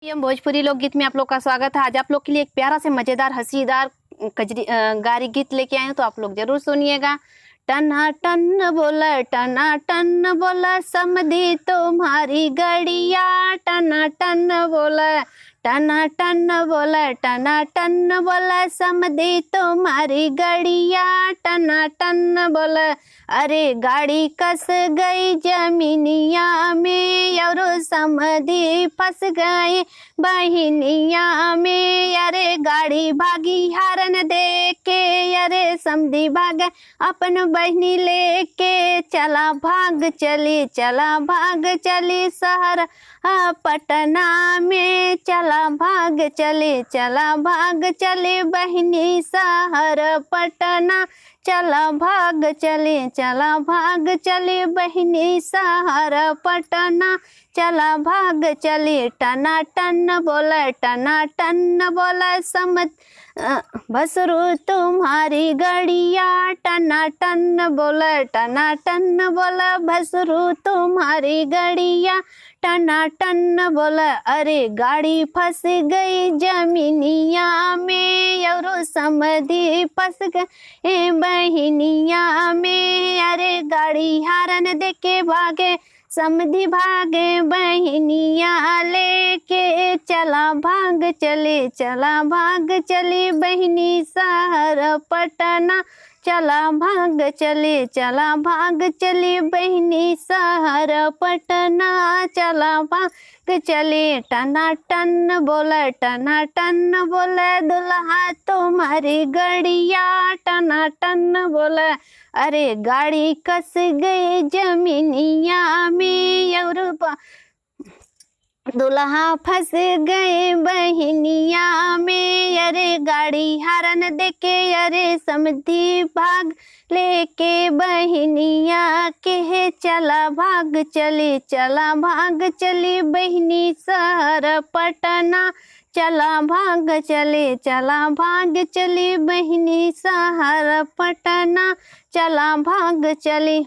M Bhojpuri लोकगीत में आप लोग का स्वागत है। आज आप लोग के लिए एक प्यारा से मजेदार हंसीदार गारी गीत लेके आए हैं, तो आप लोग जरूर सुनिएगा। टना टन बोला समधी तुम्हारी गड़िया, टना टन बोला समधी तुम्हारी गड़िया, टना टन बोला। अरे गाड़ी कस गई जमीनिया में और समधी फंस गई बहिनिया में। अरे गाड़ी भागी हारन दे के, अरे समधी भागे अपन बहनी लेके। चला भाग चली शहर पटना में, चला भाग चली बहनी शहर पटना। चला भाग चली बहनी शहर पटना। चला भाग चली टना टन बोला समत भसरू तुम्हारी गड़िया, टना टन बोला भसरू तुम्हारी गड़िया, टना टन बोला। अरे गाड़ी फंस गई जमीनिया में और समधी फंस गए बहिनिया में। अरे गाड़ी हारन देके भागे समधी भागे बहिनिया लेके। चला भाग चली बहनी शहर पटना। चला भाग चली बहनी शहर पटना। चला भाग चली टना टन बोला दुल्हा तुम्हारी गड़िया, टना टन बोला। अरे गाड़ी कस गई जमीनिया में और दुल्हा फंस गए बहिनिया में। अरे गाड़ी हारन देके, अरे समधी भाग लेके बहिनिया के। चला भाग चली बहनी शहर पटना। चला भाग चली बहनी शहर पटना। चला भाग चली।